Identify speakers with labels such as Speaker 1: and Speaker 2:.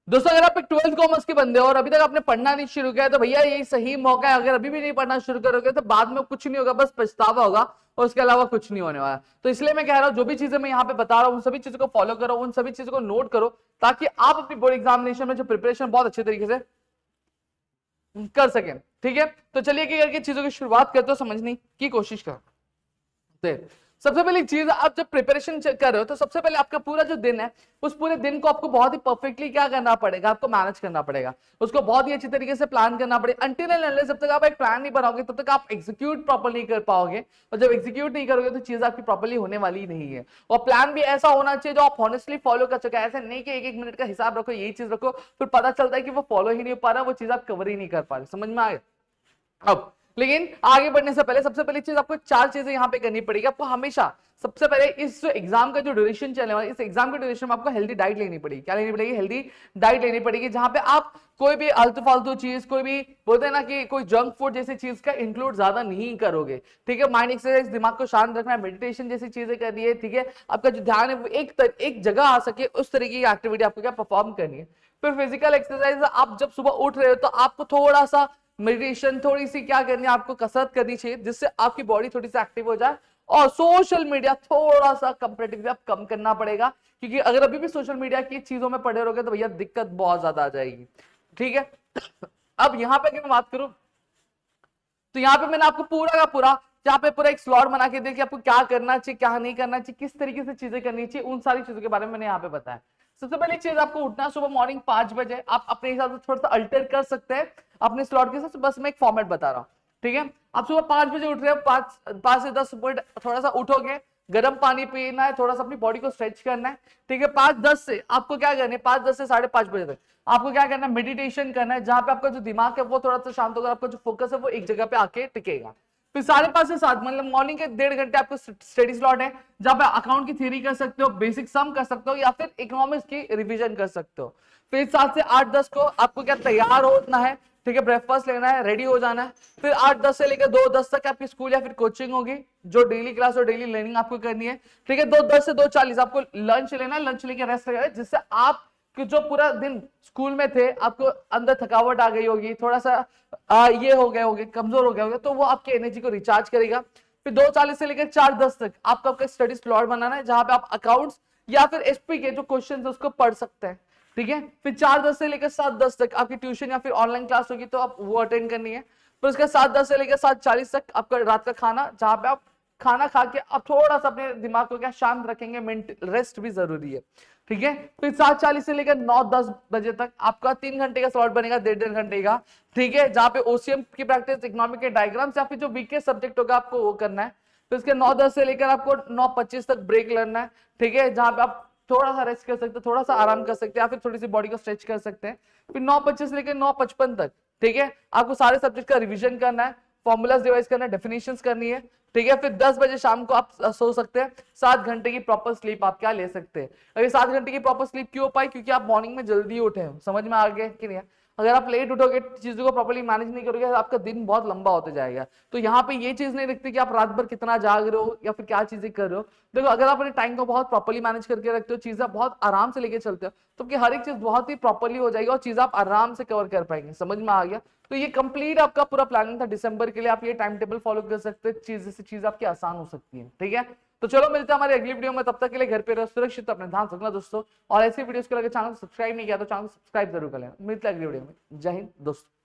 Speaker 1: दोस्तों अगर आप एक 12th कॉमर्स के बंदे हो और अभी तक आपने पढ़ना नहीं शुरू किया है तो भैया यही सही मौका है। अगर अभी भी नहीं पढ़ना शुरू करोगे तो बाद में कुछ नहीं होगा, बस पछतावा होगा और उसके अलावा कुछ नहीं होने वाला। तो इसलिए मैं कह रहा हूं जो भी चीजें मैं यहाँ पे बता रहा हूँ उन सभी चीजों को फॉलो करो, उन सभी चीजों को नोट करो, ताकि आप अपनी बोर्ड एग्जामिनेशन में जो प्रिपरेशन बहुत अच्छे तरीके से कर सकें। ठीक है, तो चलिए कि करके चीजों की शुरुआत करते हो, समझने की कोशिश करो। सबसे पहली चीज, आप जब प्रिपरेशन कर रहे हो तो सबसे पहले आपका पूरा जो दिन है उस पूरे दिन को आपको बहुत ही परफेक्टली क्या करना पड़ेगा, आपको मैनेज करना पड़ेगा, उसको बहुत ही अच्छी तरीके से प्लान करना पड़ेगा। अनटिल एंड अनलेस जब तक आप एक प्लान नहीं बनाओगे तब तक आप एग्जीक्यूट प्रॉपर नहीं कर पाओगे, और जब एग्जीक्यूट नहीं करोगे तो चीज आपकी प्रॉपरली होने वाली नहीं है। और प्लान भी ऐसा होना चाहिए जो आप ऑनेस्टली फॉलो कर सके। ऐसा नहीं कि एक एक मिनट का हिसाब रखो, यही चीज रखो, फिर पता चलता है कि वो फॉलो ही नहीं हो पा रहा, वो चीज आप कवर ही नहीं कर पा रहे। समझ में आ गया? अब लेकिन आगे बढ़ने से पहले सबसे पहली चीज आपको 4 चीजें यहां पे करनी पड़ेगी। आपको हमेशा सबसे पहले इस एग्जाम का जो ड्यूरेशन चलने वाला है, इस एग्जाम के ड्यूरेशन में आपको हेल्दी डाइट लेनी पड़ेगी। क्या लेनी पड़ेगी? हेल्दी डाइट लेनी पड़ेगी, जहां पे आप कोई भी आलतू फालतू चीज, कोई भी बोलते हैं ना कि कोई जंक फूड जैसी चीज का इंक्लूड ज्यादा नहीं करोगे। ठीक है, माइंड एक्सरसाइज, दिमाग को शांत रखना है, मेडिटेशन जैसी चीजें करनी है। ठीक है, आपका जो ध्यान है वो एक जगह आ सके उस तरीके की एक्टिविटी आपको क्या परफॉर्म करनी है। फिर फिजिकल एक्सरसाइज, आप जब सुबह उठ रहे हो तो आपको थोड़ा सा मेडिटेशन, थोड़ी सी क्या करनी है, आपको कसरत करनी चाहिए जिससे आपकी बॉडी थोड़ी सी एक्टिव हो जाए। और सोशल मीडिया थोड़ा सा कंपैरेटिवली आप कम करना पड़ेगा, क्योंकि अगर अभी भी सोशल मीडिया की चीजों में पड़े रहोगे तो भैया दिक्कत बहुत ज्यादा आ जाएगी। ठीक है, अब यहां पे अगर मैं बात करूं तो यहाँ पे मैंने आपको पूरा का पूरा यहाँ पे पूरा एक स्लॉट बना के दिया कि आपको क्या करना चाहिए, क्या नहीं करना चाहिए, किस तरीके से चीजें करनी चाहिए, उन सारी चीजों के बारे में मैंने यहाँ पे बताया। सबसे पहली चीज, आपको उठना सुबह मॉर्निंग 5 बजे। आप अपने हिसाब से थोड़ा सा अल्टर कर सकते हैं अपने स्लॉट के हिसाब से, बस मैं एक फॉर्मेट बता रहा हूँ। ठीक है, आप सुबह 5 बजे उठ रहे हो, 5 से 10 मिनट थोड़ा सा उठोगे, गर्म पानी पीना है, थोड़ा सा अपनी बॉडी को स्ट्रेच करना है। ठीक है, 5-10 से आपको क्या करना है, 5-10 से 5:30 बजे तक आपको क्या करना है, मेडिटेशन करना है, जहां पे आपका जो दिमाग है वो थोड़ा सा शांत होगा, आपका जो फोकस है वो एक जगह पे आके टिकेगा। फिर 5:30 से 7 मतलब मॉर्निंग के 1.5 घंटे आपको स्टडी स्लॉट है, जहां पे अकाउंट की थ्योरी कर सकते हो, बेसिक सम कर सकते हो, या फिर इकोनॉमिक्स की रिवीजन कर सकते हो। फिर 7 से 8-10 को आपको क्या तैयार होना है। ठीक है, ब्रेकफास्ट लेना है, रेडी हो जाना है। फिर 8-10 से लेकर 2-10 तक आपकी स्कूल या फिर कोचिंग होगी, जो डेली क्लास और डेली लर्निंग आपको करनी है। ठीक है, 2:10 से 2:40 आपको लंच लेना है, लंच लेके रेस्ट करना है, जिससे आप कि जो पूरा दिन स्कूल में थे आपको अंदर थकावट आ गई होगी, थोड़ा सा ये हो गए होगे, कमजोर हो गए होगे, तो वो आपकी एनर्जी को रिचार्ज करेगा। फिर 2:40 से लेकर 4:10 तक आपका स्टडी स्लॉट बनाना है, जहां पे आप अकाउंट्स या फिर एसपी के जो क्वेश्चन है उसको पढ़ सकते हैं। ठीक है, फिर 4:10 से लेकर 7:10 तक आपकी ट्यूशन या फिर ऑनलाइन क्लास होगी तो आप वो अटेंड करनी है। फिर उसके 7:10 से लेकर 7:40 तक आपका रात का खाना, जहां पे आप खाना खा के आप थोड़ा सा अपने दिमाग को क्या शांत रखेंगे, मेंटल रेस्ट भी जरूरी है। ठीक है, फिर 7:40 से लेकर 9-10 बजे तक आपका 3 घंटे का स्लॉट बनेगा, 1.5 घंटे का। ठीक है, जहां पे ओसीएम की प्रैक्टिस, इकोनॉमिक के डायग्राम्स या फिर जो वीकेस्ट सब्जेक्ट होगा आपको वो करना है। फिर इसके 9:10 से लेकर आपको 9:25 तक ब्रेक लेना है। ठीक है, जहां पे आप थोड़ा सा रेस्ट कर सकते हैं, थोड़ा सा आराम कर सकते हैं, या फिर थोड़ी सी बॉडी को स्ट्रेच कर सकते हैं। फिर 9:25 से लेकर 9:55 तक ठीक है आपको सारे सब्जेक्ट का रिवीजन करना है, फॉर्मूलाज रिवाइज करना है, डेफिनेशंस करनी है। ठीक है, फिर 10 बजे शाम को आप सो सकते हैं। 7 घंटे की प्रॉपर स्लीप आप क्या ले सकते हैं। अगर 7 घंटे की प्रॉपर स्लीप क्यों पाई, क्योंकि आप मॉर्निंग में जल्दी उठे हैं। समझ में आ गया कि नहीं? अगर आप लेट उठोगे, चीजों को प्रॉपर्ली मैनेज नहीं करोगे, आपका दिन बहुत लंबा होते जाएगा। तो यहाँ पे ये चीज नहीं दिखती कि आप रात भर कितना जाग रहे हो या फिर क्या चीजें कर रहे हो। देखो, अगर आप अपने टाइम को बहुत प्रॉपर्ली मैनेज करके रखते हो, चीजें बहुत आराम से लेके चलते हो, तो कि हर एक चीज बहुत ही प्रॉपर्ली हो जाएगी और चीज आप आराम से कवर कर पाएंगे। समझ में आ गया? तो ये कंप्लीट आपका पूरा प्लानिंग था दिसंबर के लिए। आप ये टाइम टेबल फॉलो कर सकते हैं, चीज से चीज आपकी आसान हो सकती है। ठीक है, तो चलो मिलते हैं हमारे अगली वीडियो में। तब तक के लिए घर पे रहो, सुरक्षित, अपने ध्यान रखना दोस्तों। और ऐसी वीडियोस के लिए चैनल को सब्सक्राइब नहीं किया तो चैनल को सब्सक्राइब जरूर कर लेना। मिलते हैं अगली वीडियो में। जय हिंद दोस्तों।